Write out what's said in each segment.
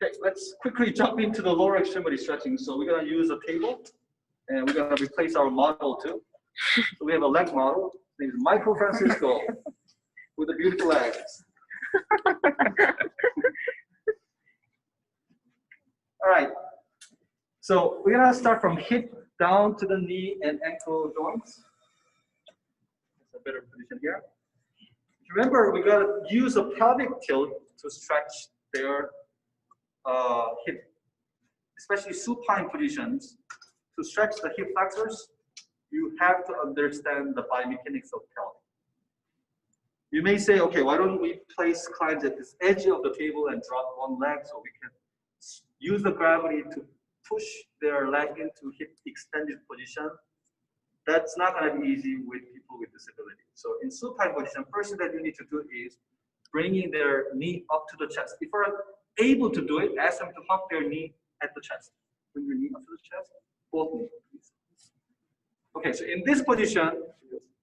Okay, let's quickly jump into the lower extremity stretching. So we're gonna use a table, and we're gonna replace our model too. So we have a leg model. His name is Michael Francisco with the beautiful legs. All right. So we're gonna start from hip down to the knee and ankle joints. That's a better position here. Remember, we gotta use a pelvic tilt to stretch their hip, especially supine positions. To stretch the hip flexors, you have to understand the biomechanics of pelvic. You may say, okay, why don't we place clients at this edge of the table and drop one leg so we can use the gravity to push their leg into hip extended position. That's not going to be easy with people with disability. So in supine position, first thing that you need to do is bringing their knee up to the chest. If you're able to do it, ask them to hug their knee at the chest. Bring your knee up to the chest, both knees, please. Okay, so in this position,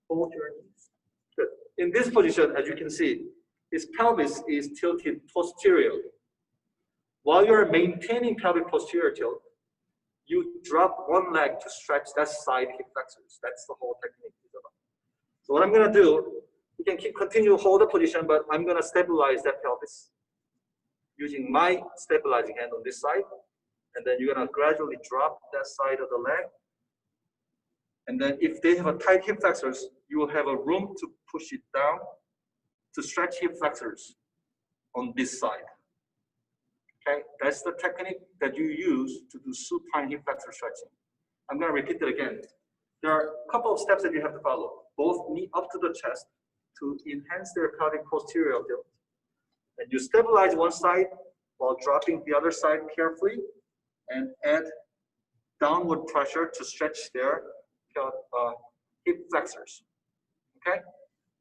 hold your knees. Good. In this position, as you can see, his pelvis is tilted posteriorly. While you're maintaining pelvic posterior tilt, you drop one leg to stretch that side hip flexors. That's the whole technique. So what I'm gonna do, you can continue to hold the position, but I'm gonna stabilize that pelvis using my stabilizing hand on this side. And then you're gonna gradually drop that side of the leg. And then if they have a tight hip flexors, you will have a room to push it down to stretch hip flexors on this side. Okay, that's the technique that you use to do supine hip flexor stretching. I'm going to repeat it again. There are a couple of steps that you have to follow. Both knee up to the chest to enhance their pelvic posterior tilt. And you stabilize one side while dropping the other side carefully and add downward pressure to stretch their hip flexors. Okay?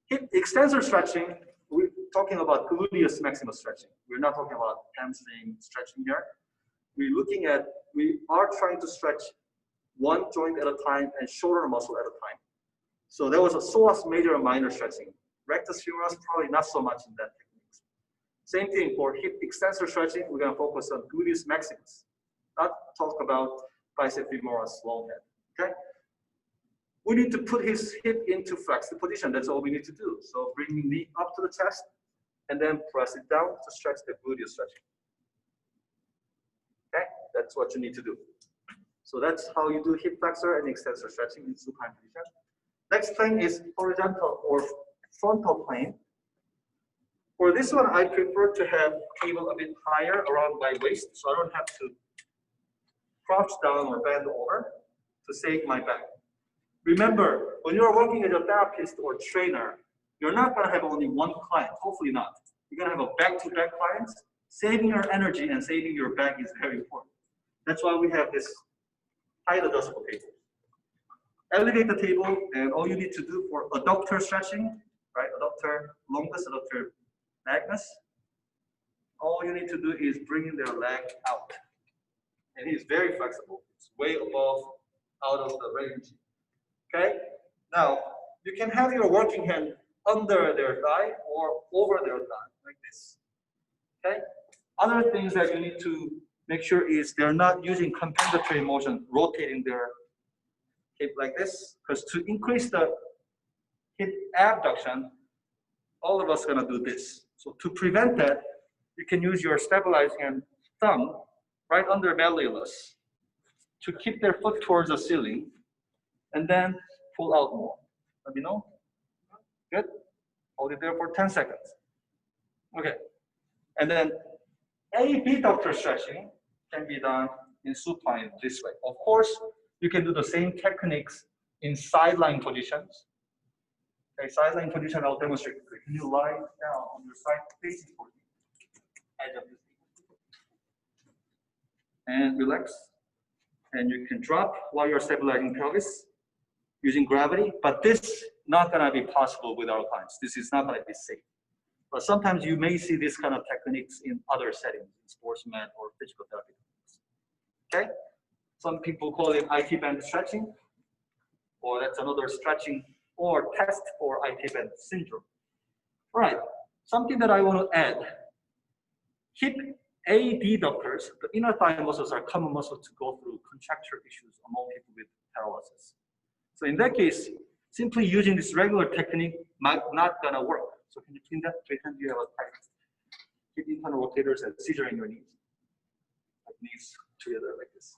Hip extensor stretching, we're talking about gluteus maximus stretching. We're not talking about hamstring stretching here. We are trying to stretch one joint at a time and shoulder muscle at a time. So there was a psoas major and minor stretching. Rectus femoris, probably not so much in that technique. Same thing for hip extensor stretching, we're going to focus on gluteus maximus, not talk about bicep femoris long head. Okay? We need to put his hip into flexed position. That's all we need to do. So bring the knee up to the chest and then press it down to stretch the gluteus stretching. Okay, that's what you need to do. So that's how you do hip flexor and extensor stretching in supine position. Next plane is horizontal or frontal plane. For this one, I prefer to have table a bit higher around my waist, so I don't have to crouch down or bend over to save my back. Remember, when you're working as a therapist or trainer, you're not going to have only one client, hopefully not. You're going to have a back-to-back clients. Saving your energy and saving your back is very important. That's why we have this height adjustable table. Elevate the table, and all you need to do for adductor stretching, right? Adductor longus, adductor magnus. All you need to do is bring their leg out. And he's very flexible. It's way above, out of the range. Okay, now you can have your working hand under their thigh or over their thigh, like this. Okay, other things that you need to make sure is they're not using compensatory motion, rotating their hip like this, because to increase the hip abduction, all of us are gonna do this. So to prevent that, you can use your stabilizing hand thumb right under malleolus to keep their foot towards the ceiling. And then pull out more. Let me know. Good. Hold it there for 10 seconds. Okay. And then abductor stretching can be done in supine this way. Of course, you can do the same techniques in sideline positions. Okay, sideline position, I'll demonstrate. Can you lie down on your side facing towards the edge of this table? And relax. And you can drop while you're stabilizing pelvis using gravity, but this not gonna be possible with our clients. This is not gonna be safe. But sometimes you may see this kind of techniques in other settings, in sports med or physical therapy. Okay? Some people call it IT band stretching, or that's another stretching or test for IT band syndrome. All right, something that I want to add. Hip adductors, the inner thigh muscles are common muscles to go through contracture issues among people with paralysis. So in that case, simply using this regular technique might not gonna work. So can you pretend you have a tight hip internal rotators and scissor in your knees, like knees together like this.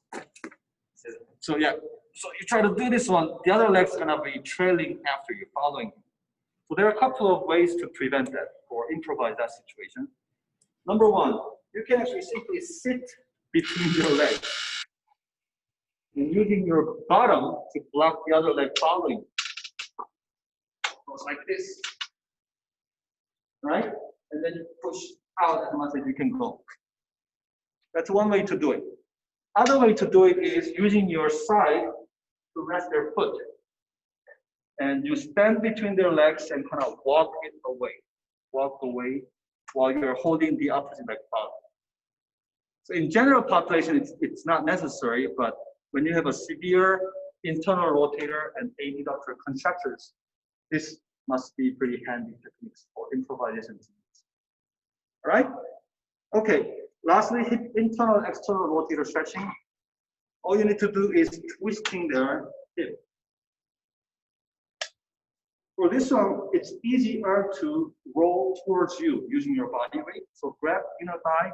So yeah, so you try to do this one, the other leg's gonna be trailing after you, following you. So there are a couple of ways to prevent that or improvise that situation. Number one, you can actually simply sit between your legs and using your bottom to block the other leg following. Goes like this, right? And then you push out as much as you can go. That's one way to do it. Other way to do it is using your side to rest their foot. And you stand between their legs and kind of walk it away. Walk away while you're holding the opposite leg forward. So in general population, it's not necessary, but when you have a severe internal rotator and adductor contractures, this must be pretty handy techniques for improvisation. All right? Okay, lastly, hip internal external rotator stretching. All you need to do is twisting their hip. For this one, it's easier to roll towards you using your body weight. So grab inner thigh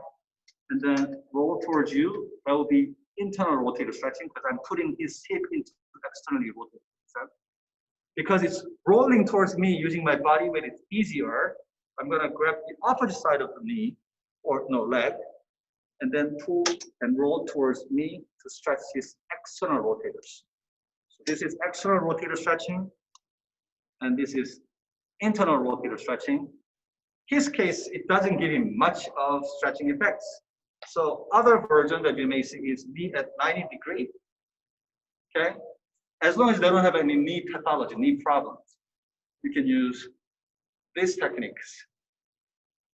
and then roll towards you. That will be internal rotator stretching because I'm putting his hip into externally rotated. Because it's rolling towards me using my body weight, it's easier. I'm gonna grab the opposite side of the knee, or no, leg, and then pull and roll towards me to stretch his external rotators. So this is external rotator stretching, and this is internal rotator stretching. His case, it doesn't give him much of stretching effects. So other version that you may see is knee at 90 degrees, okay? As long as they don't have any knee pathology, knee problems, you can use these techniques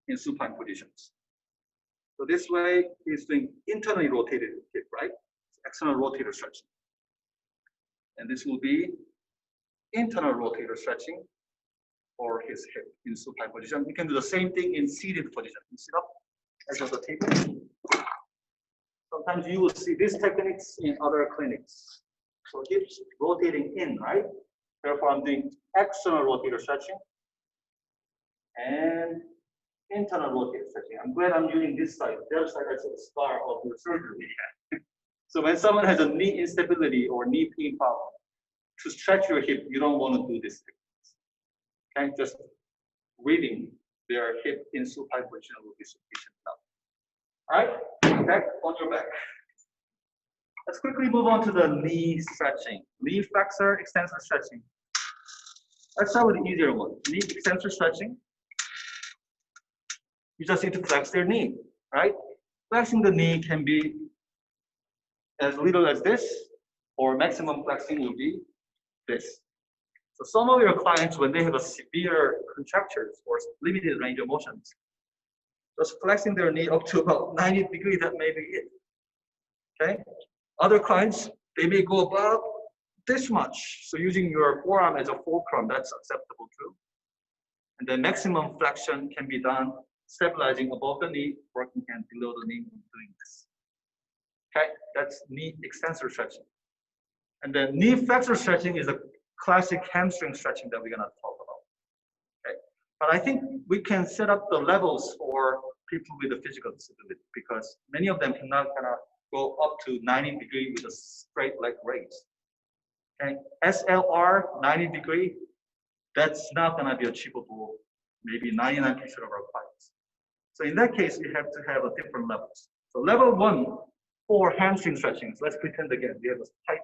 in supine positions. So this way, he's doing internally rotated hip, right? External rotator stretching. And this will be internal rotator stretching for his hip in supine position. You can do the same thing in seated position. You sit up as of the table. Sometimes you will see these techniques in other clinics. So hips rotating in, right? Therefore, I'm doing external rotator stretching and internal rotator stretching. I'm glad I'm using this side. The other side has a scar of the surgery. So when someone has a knee instability or knee pain problem, to stretch your hip, you don't want to do this. Okay, just reading their hip in supine position will be sufficient enough. All right, back on your back. Let's quickly move on to the knee stretching. Knee flexor extensor stretching. Let's start with the easier one. Knee extensor stretching. You just need to flex their knee, right? Flexing the knee can be as little as this, or maximum flexing will be this. So some of your clients, when they have a severe contractures or limited range of motions, just flexing their knee up to about 90 degrees, that may be it. Okay? Other clients, they may go about this much. So using your forearm as a fulcrum, that's acceptable too. And then maximum flexion can be done stabilizing above the knee, working hand below the knee, doing this. Okay, that's knee extensor stretching. And then knee flexor stretching is a classic hamstring stretching that we're gonna talk about. Okay, but I think we can set up the levels for people with a physical disability because many of them cannot go up to 90 degrees with a straight leg raise. Okay, SLR 90 degree, that's not gonna be achievable, maybe 99% of our clients. So in that case, we have to have a different levels. So level 1 for hamstring stretching. So let's pretend again, we have a tight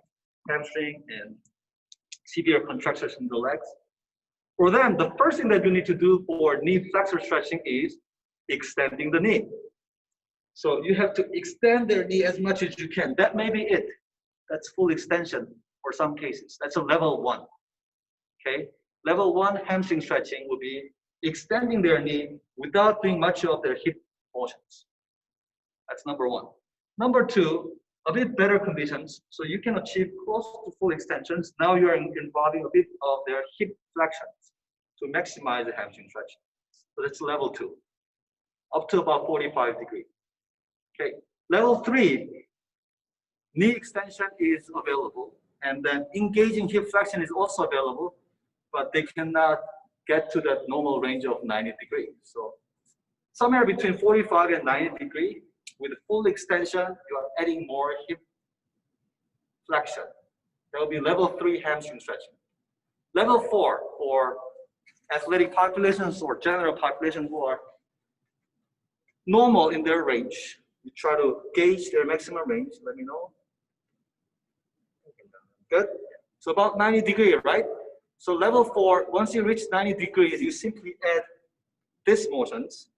hamstring and severe contractions in the legs. For them, the first thing that you need to do for knee flexor stretching is extending the knee. So you have to extend their knee as much as you can. That may be it. That's full extension for some cases. That's a level 1. Okay. Level 1 hamstring stretching will be extending their knee without doing much of their hip motions. That's number 1. Number 2, a bit better conditions. So you can achieve close to full extensions. Now you're involving a bit of their hip flexions to maximize the hamstring stretching. So that's level 2, up to about 45 degrees. Okay, level 3, knee extension is available, and then engaging hip flexion is also available, but they cannot get to that normal range of 90 degrees. So somewhere between 45 and 90 degrees, with full extension, you are adding more hip flexion. That will be level 3 hamstring stretching. Level 4 for athletic populations or general population who are normal in their range. You try to gauge their maximum range. Let me know. Good. So about 90 degrees, right? So level 4, once you reach 90 degrees, you simply add this motions,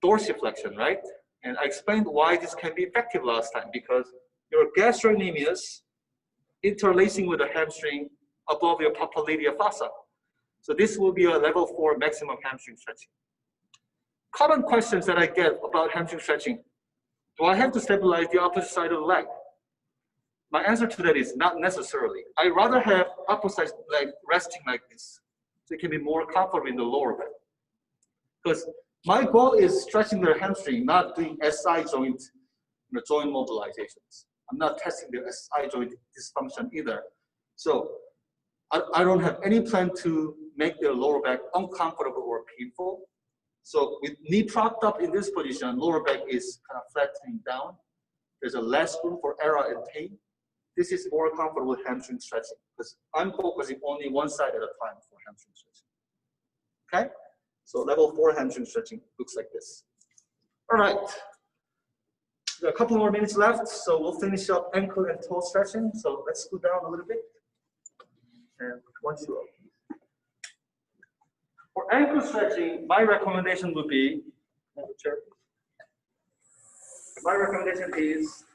dorsiflexion, right? And I explained why this can be effective last time, because your gastrocnemius interlacing with the hamstring above your popliteal fossa. So this will be a level 4 maximum hamstring stretching. Common questions that I get about hamstring stretching: do I have to stabilize the opposite side of the leg? My answer to that is not necessarily. I rather have opposite leg resting like this, so it can be more comfortable in the lower back. Because my goal is stretching their hamstring, not doing SI joint, joint mobilizations. I'm not testing the SI joint dysfunction either. So I don't have any plan to make their lower back uncomfortable or painful. So with knee propped up in this position, lower back is kind of flattening down. There's a less room for error and pain. This is more comfortable with hamstring stretching because I'm focusing only one side at a time for hamstring stretching. Okay? So level 4 hamstring stretching looks like this. All right. There are a couple more minutes left, so we'll finish up ankle and toe stretching. So let's go down a little bit. And once you up. For ankle stretching, my recommendation would be, my recommendation is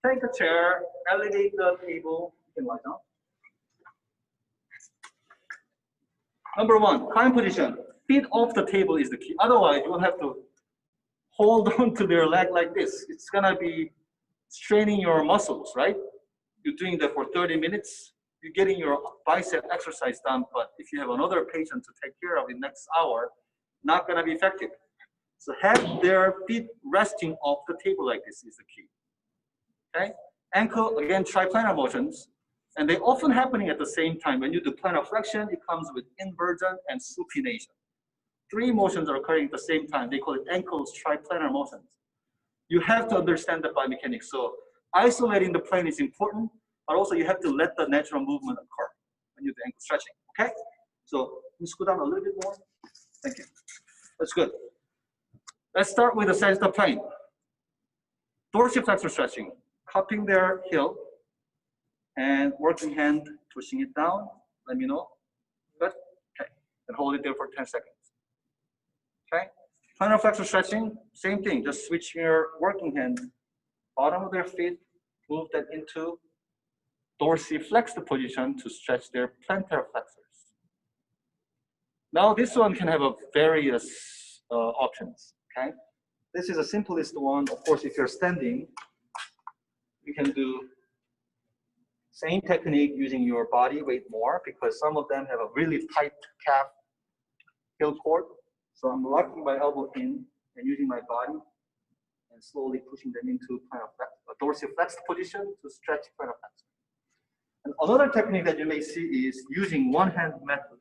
take a chair, elevate the table, you can lie down. Number 1, prime position. Feet off the table is the key. Otherwise, you will have to hold on to their leg like this. It's gonna be straining your muscles, right? You're doing that for 30 minutes. You're getting your bicep exercise done, but if you have another patient to take care of in the next hour, not gonna be effective. So have their feet resting off the table like this is the key. Okay? Ankle, again, triplanar motions, and they often happening at the same time. When you do plantar flexion, it comes with inversion and supination. 3 motions are occurring at the same time. They call it ankles triplanar motions. You have to understand the biomechanics. So isolating the plane is important, but also you have to let the natural movement occur when you do ankle stretching, okay? So let's go down a little bit more. Thank you. That's good. Let's start with the sagittal plane. Dorsiflexor stretching, cupping their heel and working hand, pushing it down. Let me know. Good? Okay. And hold it there for 10 seconds. Okay? Plantar flexor stretching, same thing. Just switch your working hand, bottom of their feet, move that into dorsiflexed position to stretch their plantar flexors. Now this one can have a various options. Okay? This is the simplest one. Of course, if you're standing, you can do same technique using your body weight more because some of them have a really tight calf heel cord. So I'm locking my elbow in and using my body and slowly pushing them into a dorsiflexed position to stretch plantar flexor. And another technique that you may see is using one-hand method.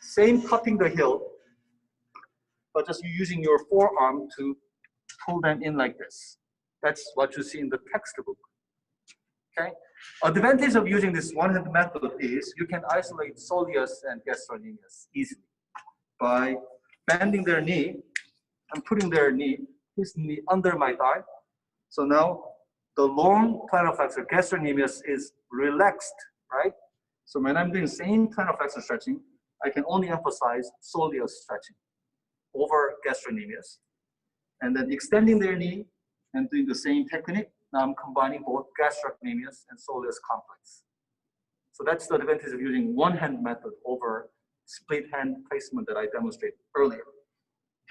Same cupping the heel, but just using your forearm to pull them in like this. That's what you see in the textbook. Okay? Advantage of using this one-hand method is you can isolate soleus and gastrocnemius easily by bending their knee and putting their knee, his knee under my thigh. So now the long plantar flexor gastrocnemius is relaxed, right? So when I'm doing same plantar flexor stretching, I can only emphasize soleus stretching over gastrocnemius. And then extending their knee and doing the same technique. Now I'm combining both gastrocnemius and soleus complex. So that's the advantage of using one-hand method over split hand placement that I demonstrated earlier.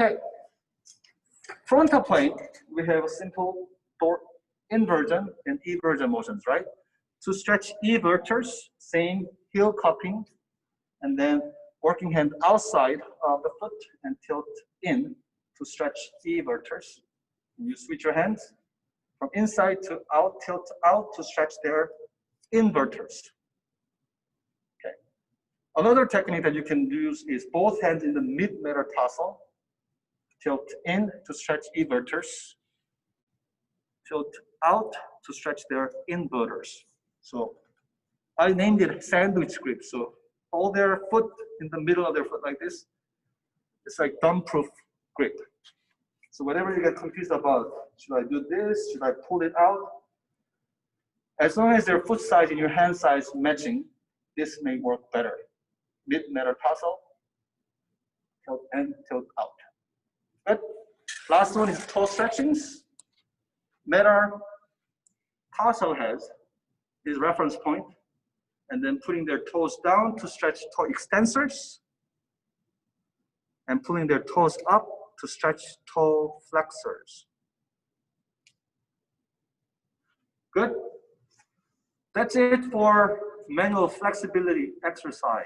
Okay, frontal plane, we have a simple inversion and eversion motions, right? To stretch everters, same heel cupping, and then working hand outside of the foot and tilt in to stretch everters. You switch your hands from inside to out, tilt out to stretch their inverters. Okay. Another technique that you can use is both hands in the mid-metatarsal, tilt in to stretch inverters, tilt out to stretch their inverters. So I named it sandwich grip. So hold their foot in the middle of their foot like this. It's like thumb-proof grip. So whenever you get confused about, should I do this? Should I pull it out? As long as their foot size and your hand size matching, this may work better. Mid-metatarsal, tilt in, tilt out. Good. Last one is toe stretchings. Metatarsal has his reference point, and then putting their toes down to stretch toe extensors, and pulling their toes up to stretch toe flexors. Good. That's it for manual flexibility exercise.